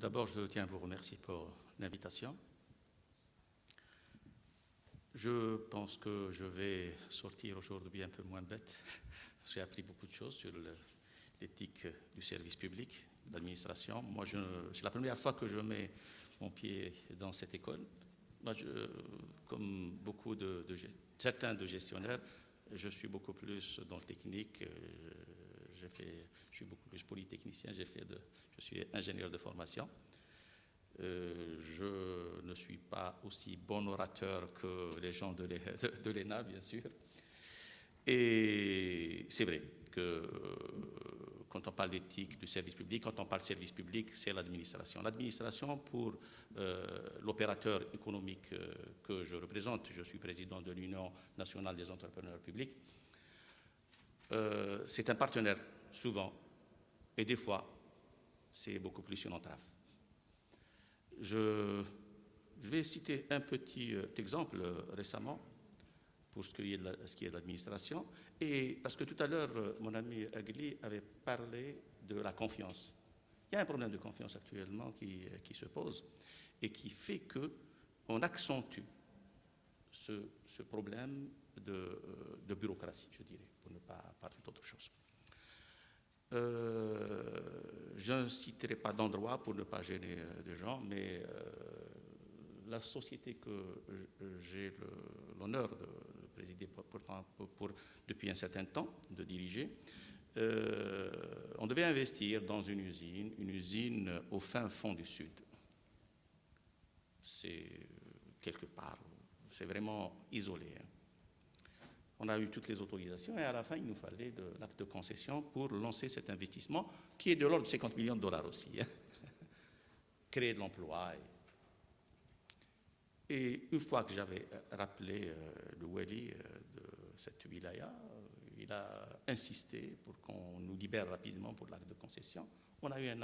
D'abord, je tiens à vous remercier pour l'invitation. Je pense que je vais sortir aujourd'hui un peu moins bête. J'ai appris beaucoup de choses sur l'éthique du service public, de l'administration. Moi, c'est la première fois que je mets mon pied dans cette école. Moi, comme certains de gestionnaires, je suis beaucoup plus dans le technique. Je suis beaucoup plus polytechnicien. Je suis ingénieur de formation. Je ne suis pas aussi bon orateur que les gens de l'ENA, bien sûr. Et c'est vrai que quand on parle d'éthique du service public, quand on parle service public, c'est l'administration. L'administration, pour l'opérateur économique que je représente, je suis président de l'Union nationale des entrepreneurs publics, c'est un partenaire souvent, et des fois, c'est beaucoup plus une entrave. Je vais citer un petit exemple récemment pour ce qui est de l'administration, et parce que tout à l'heure, mon ami Agli avait parlé de la confiance. Il y a un problème de confiance actuellement qui se pose et qui fait qu'on accentue ce problème de bureaucratie, je dirais, pour ne pas parler d'autre chose. Je ne citerai pas d'endroit pour ne pas gêner des gens, mais la société que j'ai l'honneur de présider depuis un certain temps, de diriger, on devait investir dans une usine au fin fond du Sud. C'est quelque part, c'est vraiment isolé. On a eu toutes les autorisations et à la fin, il nous fallait de l'acte de concession pour lancer cet investissement qui est de l'ordre de 50 millions de dollars aussi. Créer de l'emploi. Et une fois que j'avais rappelé le wali de cette wilaya, il a insisté pour qu'on nous libère rapidement pour l'acte de concession. On a eu un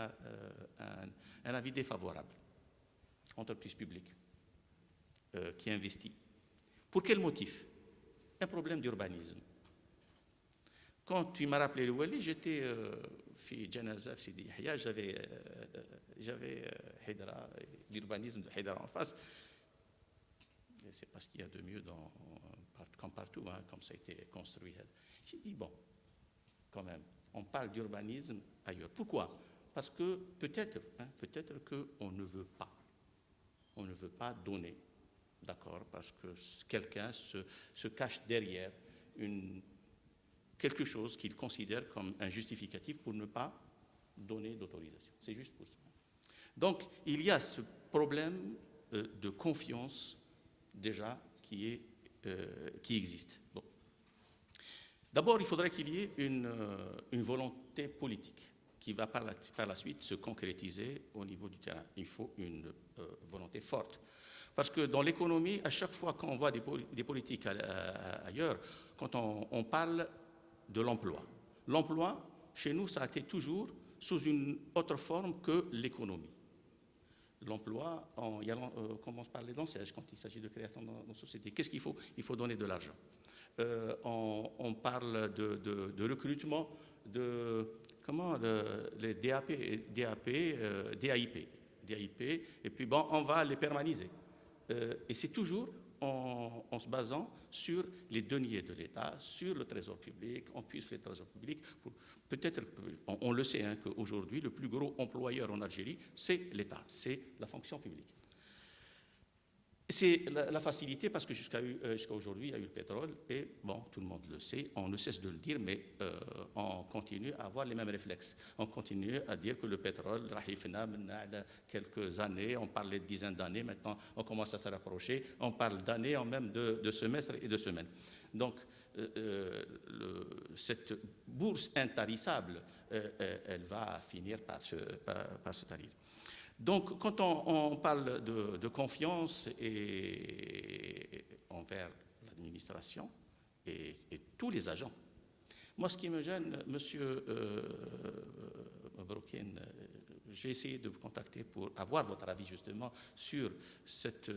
avis défavorable. Entreprise publique qui investit. Pour quel motif ? Un problème d'urbanisme. Quand tu m'as rappelé le wali, j'étais fi Janaza, Sidi Yahya, j'avais Haïdara, l'urbanisme de Haïdara en face. C'est pas ce qu'il y a de mieux comme partout, hein, comme ça a été construit. J'ai dit, bon, quand même, on parle d'urbanisme ailleurs. Pourquoi ? Parce que peut-être qu'on ne veut pas. On ne veut pas donner. D'accord, parce que quelqu'un se cache derrière quelque chose qu'il considère comme un justificatif pour ne pas donner d'autorisation. C'est juste pour ça. Donc, il y a ce problème de confiance déjà qui existe. Bon. D'abord, il faudrait qu'il y ait une volonté politique qui va par la suite se concrétiser au niveau du terrain. Il faut une volonté forte. Parce que dans l'économie, à chaque fois qu'on voit des politiques ailleurs, quand on parle de l'emploi, chez nous, ça a été toujours sous une autre forme que l'économie. L'emploi, on commence par les danseuses quand il s'agit de création dans nos sociétés. Qu'est-ce qu'il faut ? Il faut donner de l'argent. On parle de recrutement, les DAP, DAIP, et puis bon, on va les permaniser. Et c'est toujours en se basant sur les deniers de l'État, sur le trésor public, on puise le trésor public. Peut-être, on le sait, hein, qu'aujourd'hui, le plus gros employeur en Algérie, c'est l'État, c'est la fonction publique. C'est la facilité parce que jusqu'à aujourd'hui, il y a eu le pétrole et, bon, tout le monde le sait, on ne cesse de le dire, mais on continue à avoir les mêmes réflexes. On continue à dire que le pétrole, quelques années, on parlait de dizaines d'années, maintenant on commence à se rapprocher, on parle d'années, même de semestres et de semaines. Donc, cette bourse intarissable, elle va finir par se tarir. Donc, quand on parle de confiance envers l'administration et tous les agents, moi, ce qui me gêne, monsieur Brokin, j'ai essayé de vous contacter pour avoir votre avis justement sur cette...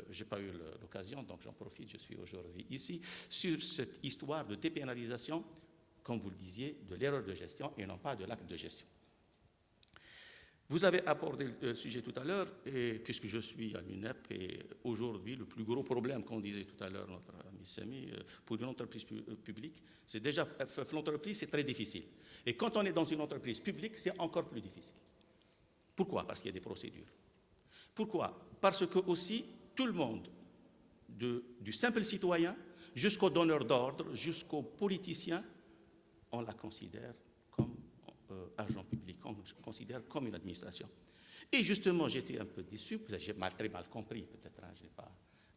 j'ai pas eu l'occasion, donc j'en profite, je suis aujourd'hui ici, sur cette histoire de dépénalisation, comme vous le disiez, de l'erreur de gestion et non pas de l'acte de gestion. Vous avez abordé le sujet tout à l'heure, et puisque je suis à l'UNEP, et aujourd'hui, le plus gros problème qu'on disait tout à l'heure, notre ami Samy, pour une entreprise publique, c'est déjà, l'entreprise, c'est très difficile. Et quand on est dans une entreprise publique, c'est encore plus difficile. Pourquoi? Parce qu'il y a des procédures. Pourquoi? Parce que aussi, tout le monde, du simple citoyen jusqu'au donneur d'ordre, jusqu'aux politiciens, on la considère comme agent public, on le considère comme une administration. Et justement, j'étais un peu déçu, j'ai très mal compris, peut-être, je n'ai pas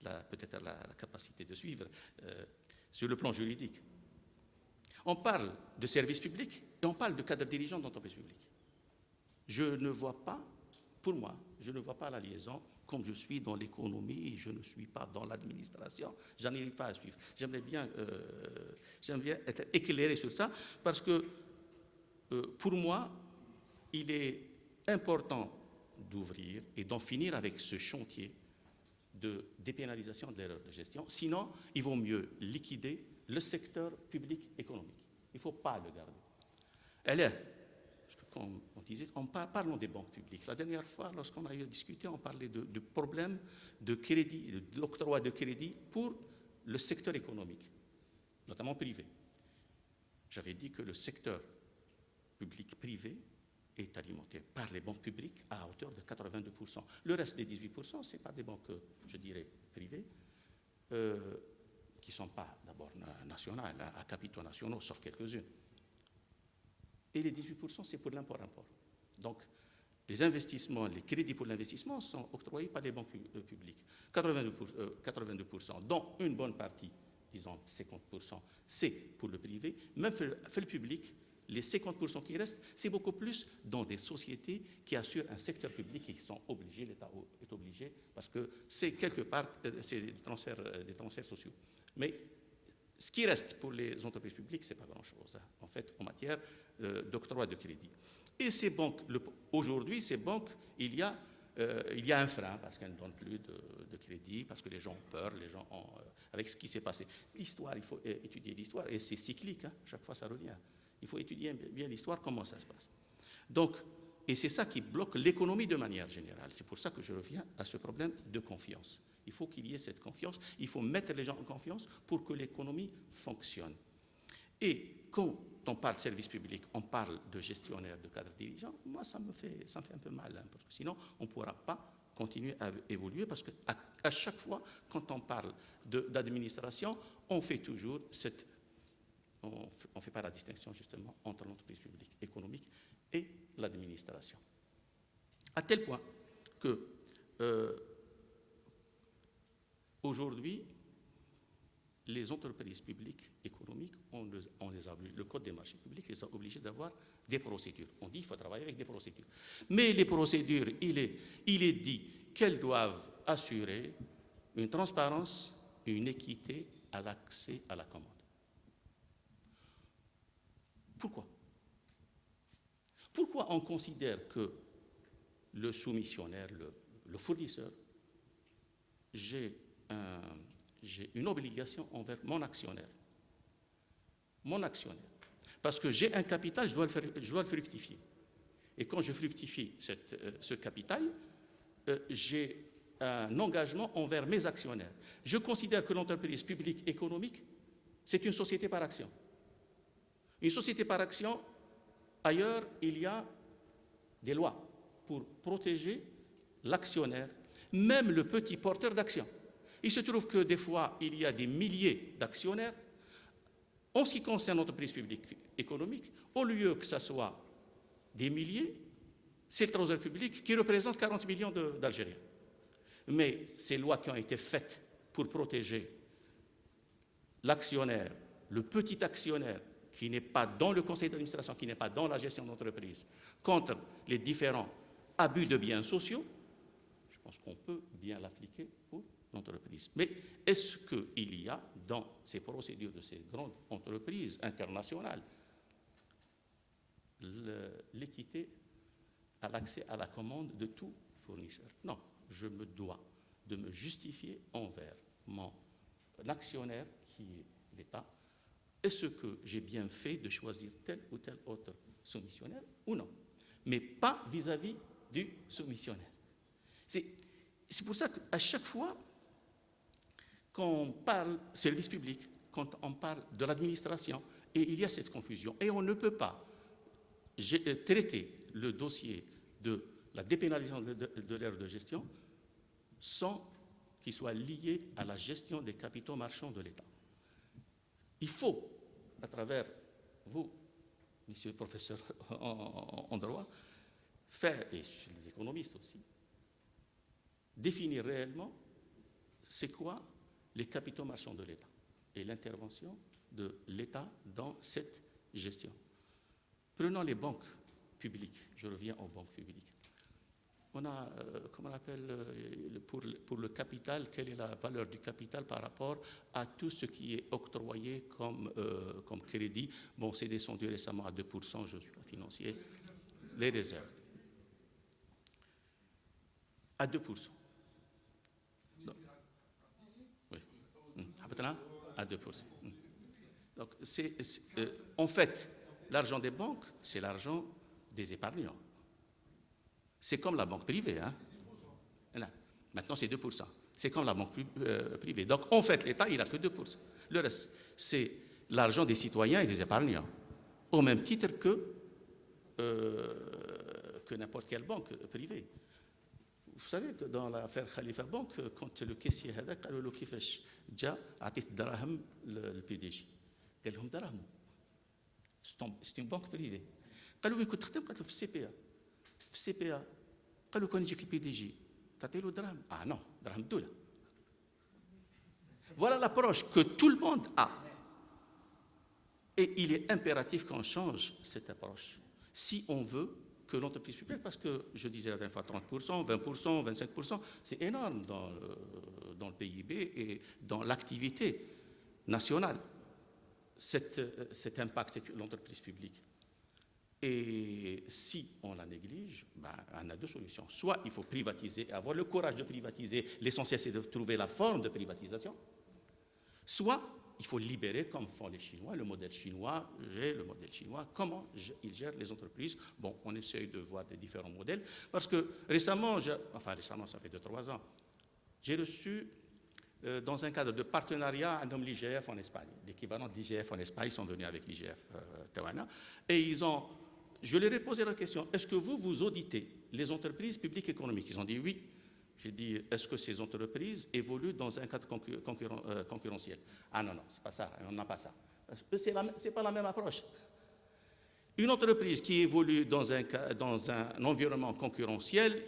la capacité de suivre, sur le plan juridique. On parle de service public et on parle de cadre dirigeant d'entreprise publique. Je ne vois pas, pour moi, je ne vois pas la liaison. Comme je suis dans l'économie, je ne suis pas dans l'administration, je n'arrive pas à suivre. J'aimerais bien être éclairé sur ça, parce que pour moi, il est important d'ouvrir et d'en finir avec ce chantier de dépénalisation de l'erreur de gestion. Sinon, il vaut mieux liquider le secteur public économique. Il ne faut pas le garder. Comme on disait, parlons des banques publiques. La dernière fois, lorsqu'on a eu à discuter, on parlait de problèmes de crédit, d'octroi de crédit pour le secteur économique, notamment privé. J'avais dit que le secteur public-privé est alimenté par les banques publiques à hauteur de 82%. Le reste des 18%, ce n'est pas des banques, je dirais, privées, qui ne sont pas d'abord nationales, à capitaux nationaux, sauf quelques-unes. Et les 18%, c'est pour l'import-import. Donc, les investissements, les crédits pour l'investissement sont octroyés par les banques publiques. 82%, dont une bonne partie, disons 50%, c'est pour le privé. Même fait le public, les 50% qui restent, c'est beaucoup plus dans des sociétés qui assurent un secteur public et qui sont obligés, l'État est obligé, parce que c'est quelque part, c'est des transferts sociaux. Mais ce qui reste pour les entreprises publiques, ce n'est pas grand-chose, hein, en fait, en matière d'octroi de crédit. Et ces banques, aujourd'hui, ces banques, il y a un frein, parce qu'elles ne donnent plus de crédit, parce que les gens ont peur, les gens ont, avec ce qui s'est passé. L'histoire, il faut étudier l'histoire, et c'est cyclique, hein, chaque fois ça revient. Il faut étudier bien l'histoire, comment ça se passe. Donc, et c'est ça qui bloque l'économie de manière générale. C'est pour ça que je reviens à ce problème de confiance. Il faut qu'il y ait cette confiance, il faut mettre les gens en confiance pour que l'économie fonctionne. Et quand on parle de service public, on parle de gestionnaire, de cadre dirigeant, moi ça me fait un peu mal, hein, parce que sinon on ne pourra pas continuer à évoluer, parce qu'à chaque fois, quand on parle d'administration, on fait toujours on ne fait pas la distinction justement entre l'entreprise publique économique et l'administration. À tel point que aujourd'hui, les entreprises publiques économiques, le Code des marchés publics les a obligés d'avoir des procédures. On dit qu'il faut travailler avec des procédures. Mais les procédures, il est dit qu'elles doivent assurer une transparence, une équité à l'accès à la commande. Pourquoi? Pourquoi on considère que le soumissionnaire, le fournisseur, j'ai une obligation envers mon actionnaire. Mon actionnaire. Parce que j'ai un capital, je dois le fructifier. Et quand je fructifie ce capital, j'ai un engagement envers mes actionnaires. Je considère que l'entreprise publique économique, c'est une société par action. Une société par action, ailleurs, il y a des lois pour protéger l'actionnaire, même le petit porteur d'action. Il se trouve que des fois, il y a des milliers d'actionnaires. En ce qui concerne l'entreprise publique économique, au lieu que ce soit des milliers, c'est le Trésor public qui représente 40 millions d'Algériens. Mais ces lois qui ont été faites pour protéger l'actionnaire, le petit actionnaire, qui n'est pas dans le conseil d'administration, qui n'est pas dans la gestion d'entreprise, contre les différents abus de biens sociaux, je pense qu'on peut bien l'appliquer pour l'entreprise. Mais est-ce qu'il y a dans ces procédures de ces grandes entreprises internationales l'équité à l'accès à la commande de tout fournisseur? Non, je me dois de me justifier envers mon actionnaire qui est l'État. Est-ce que j'ai bien fait de choisir tel ou tel autre soumissionnaire ou non? Mais pas vis-à-vis du soumissionnaire. C'est pour ça qu'à chaque fois qu'on parle service public, quand on parle de l'administration, et il y a cette confusion, et on ne peut pas traiter le dossier de la dépénalisation de l'erreur de gestion sans qu'il soit lié à la gestion des capitaux marchands de l'État. Il faut, à travers vous, monsieur le professeur en droit, faire, et chez les économistes aussi, définir réellement c'est quoi les capitaux marchands de l'État et l'intervention de l'État dans cette gestion. Prenons les banques publiques, je reviens aux banques publiques. On a, comment on appelle, pour le capital, quelle est la valeur du capital par rapport à tout ce qui est octroyé comme crédit. Bon, c'est descendu récemment à 2%, je suis pas financier. Les réserves. À 2%. Donc, oui. À 2%. Donc, en fait, l'argent des banques, c'est l'argent des épargnants. C'est comme la banque privée. Hein. Là, maintenant, c'est 2%. C'est comme la banque privée. Donc, en fait, l'État, il n'a que 2%. Le reste, c'est l'argent des citoyens et des épargnants, au même titre que n'importe quelle banque privée. Vous savez que dans l'affaire Khalifa Bank, quand le caissier a dit كيفاش جا عطيت الدراهم للPDG قال لهم دراهم. C'est une banque privée. قالوا وين كنت تخدم؟ قالت له في السي بي ا. في السي بي ا قالوا كان يجيك الPDG تعطي له دراهم. Non, دراهم الدولة. Voilà l'approche que tout le monde a. Et il est impératif qu'on change cette approche si on veut que l'entreprise publique, parce que je disais la dernière fois 30%, 20%, 25%, c'est énorme dans le PIB et dans l'activité nationale, cet impact c'est l'entreprise publique. Et si on la néglige, ben, on a deux solutions. Soit il faut privatiser, avoir le courage de privatiser, l'essentiel c'est de trouver la forme de privatisation, soit il faut libérer, comme font les Chinois, le modèle chinois, comment ils gèrent les entreprises. Bon, on essaye de voir des différents modèles, parce que récemment, ça fait 2-3 ans, j'ai reçu, dans un cadre de partenariat, un homme de l'IGF en Espagne, l'équivalent de l'IGF en Espagne, ils sont venus avec l'IGF Tawana, et je leur ai posé la question, est-ce que vous auditez les entreprises publiques économiques? Ils ont dit oui. J'ai dit, est-ce que ces entreprises évoluent dans un cadre concurrentiel? Ah non, c'est pas ça, on n'a pas ça. C'est pas la même approche. Une entreprise qui évolue dans un environnement concurrentiel,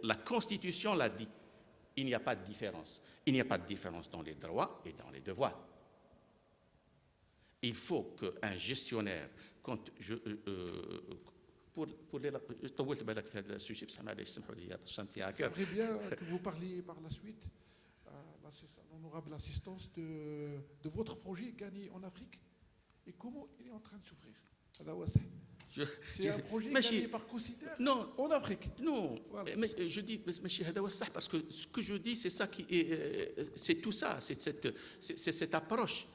la Constitution l'a dit, il n'y a pas de différence. Il n'y a pas de différence dans les droits et dans les devoirs. Il faut qu'un gestionnaire, J'aimerais bien que vous parliez par la suite à l'honorable assistance de votre projet gagné en Afrique et comment il est en train de s'ouvrir. C'est un projet gagné par Consider en Afrique. Non, voilà. Mais je dis, parce que ce que je dis, c'est ça c'est tout ça, c'est cette approche.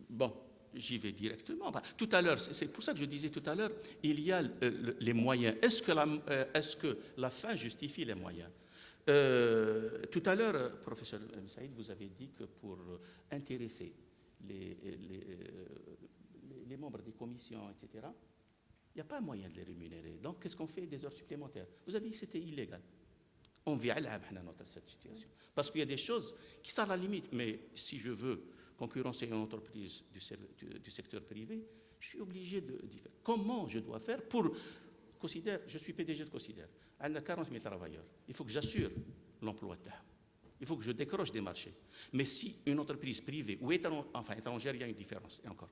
Bon. J'y vais directement. Tout à l'heure, c'est pour ça que je disais tout à l'heure, il y a les moyens. Est-ce que la fin justifie les moyens? Tout à l'heure, professeur Saïd, vous avez dit que pour intéresser les membres des commissions, etc., il n'y a pas moyen de les rémunérer. Donc, qu'est-ce qu'on fait? Des heures supplémentaires. Vous avez dit que c'était illégal. On vit à cette situation. Parce qu'il y a des choses qui sont à la limite. Mais si je veux concurrencer une entreprise du secteur privé, je suis obligé de faire. Comment je dois faire pour Consider? Je suis PDG de Consider. Elle a 40 000 travailleurs. Il faut que j'assure l'emploi de terre. Il faut que je décroche des marchés. Mais si une entreprise privée ou étrangère, il y a une différence. Et encore,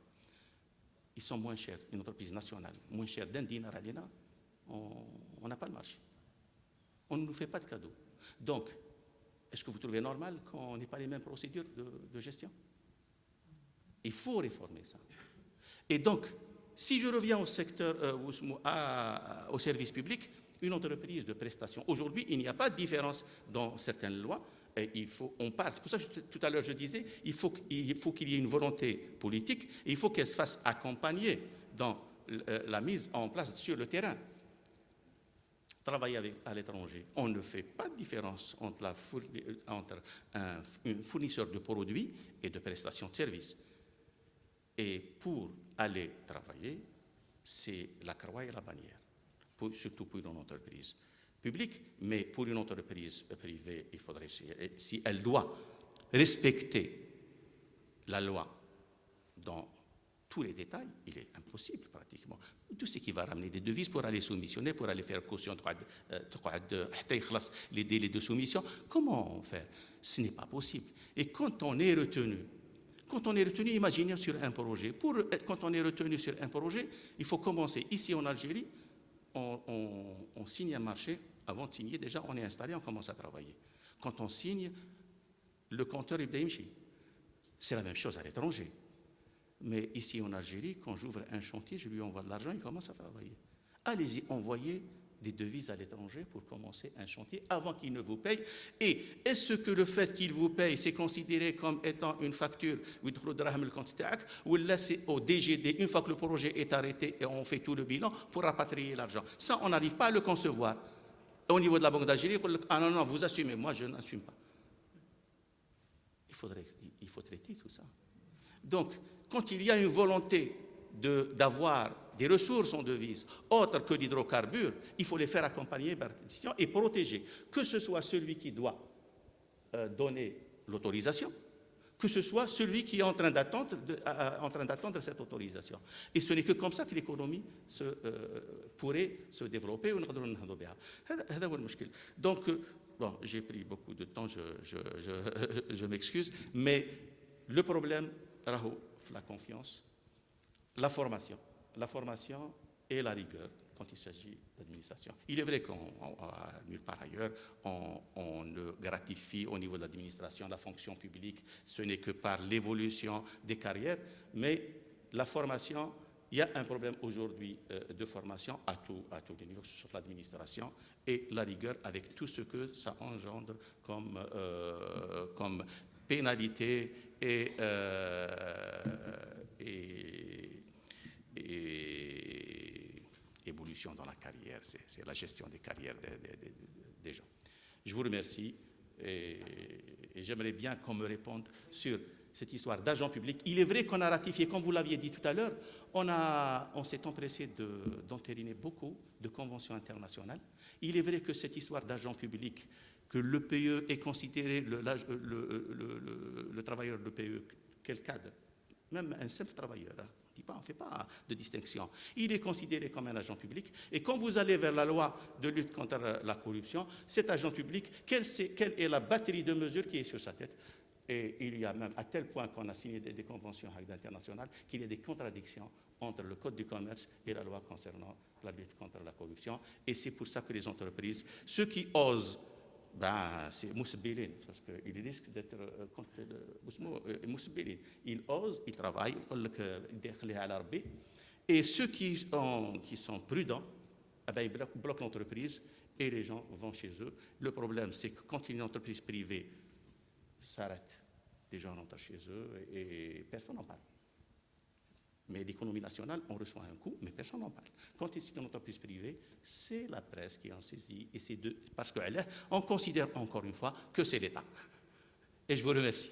ils sont moins chers. Une entreprise nationale, moins chère d'un dinar à l'ENA, on n'a pas le marché. On ne nous fait pas de cadeaux. Donc, est-ce que vous trouvez normal qu'on n'ait pas les mêmes procédures de gestion? Il faut réformer ça. Et donc, si je reviens au secteur, au service public, une entreprise de prestation, aujourd'hui, il n'y a pas de différence dans certaines lois. Et on parle. C'est pour ça que tout à l'heure je disais, il faut qu'il y ait une volonté politique et il faut qu'elle se fasse accompagner dans la mise en place sur le terrain. travailler à l'étranger, on ne fait pas de différence entre, un fournisseur de produits et de prestations de services. Et pour aller travailler, c'est la croix et la bannière, surtout pour une entreprise publique, mais pour une entreprise privée, il faudrait, si elle doit respecter la loi dans tous les détails, il est impossible pratiquement. Tout ce qui va ramener des devises pour aller soumissionner, pour aller faire caution, les délais de soumission, comment faire? Ce n'est pas possible. Et quand on est retenu, imaginez sur un projet. Quand on est retenu sur un projet, il faut commencer. Ici en Algérie, on signe un marché. Avant de signer, déjà, on est installé, on commence à travailler. Quand on signe, le compteur est Bdaimchi. C'est la même chose à l'étranger. Mais ici en Algérie, quand j'ouvre un chantier, je lui envoie de l'argent, il commence à travailler. Allez-y, envoyez des devises à l'étranger pour commencer un chantier avant qu'il ne vous paye. Et est-ce que le fait qu'il vous paye, c'est considéré comme étant une facture ou là c'est au DGD, une fois que le projet est arrêté et on fait tout le bilan pour rapatrier l'argent? Ça, on n'arrive pas à le concevoir. Au niveau de la Banque d'Algérie, ah non, vous assumez, moi je n'assume pas. Il faut traiter tout ça. Donc, quand il y a une volonté d'avoir des ressources en devises autres que l'hydrocarbure, il faut les faire accompagner par des décisions et protéger, que ce soit celui qui doit donner l'autorisation, que ce soit celui qui est en train d'attendre cette autorisation. Et ce n'est que comme ça que l'économie pourrait se développer. Donc, bon, j'ai pris beaucoup de temps, je m'excuse, mais le problème, la confiance, la formation et la rigueur quand il s'agit d'administration. Il est vrai nulle part ailleurs, on ne gratifie au niveau de l'administration, la fonction publique, ce n'est que par l'évolution des carrières, mais la formation, il y a un problème aujourd'hui de formation à tous les niveaux, sauf l'administration, et la rigueur avec tout ce que ça engendre comme pénalité et évolution dans la carrière. C'est la gestion des carrières des gens. Je vous remercie et j'aimerais bien qu'on me réponde sur cette histoire d'agent public. Il est vrai qu'on a ratifié, comme vous l'aviez dit tout à l'heure, on s'est empressé d'entériner beaucoup de conventions internationales. Il est vrai que cette histoire d'agent public, que le PE est considéré, le travailleur de PE, quel cadre? Même un simple travailleur, on ne fait pas de distinction. Il est considéré comme un agent public. Et quand vous allez vers la loi de lutte contre la corruption, cet agent public, quelle est la batterie de mesures qui est sur sa tête? Et il y a même, à tel point qu'on a signé des conventions internationales, qu'il y a des contradictions entre le Code du commerce et la loi concernant la lutte contre la corruption. Et c'est pour ça que les entreprises, ceux qui osent, c'est Moussebilin, parce qu'il risque d'être contre Moussebilin. Ils osent, ils travaillent, et ceux qui sont prudents, ils bloquent l'entreprise et les gens vont chez eux. Le problème, c'est que quand une entreprise privée s'arrête, les gens rentrent chez eux et personne n'en parle. Mais l'économie nationale, on reçoit un coup, mais personne n'en parle. Quand c'est une entreprise privée, c'est la presse qui en saisit, et parce qu'on considère encore une fois que c'est l'État. Et je vous remercie.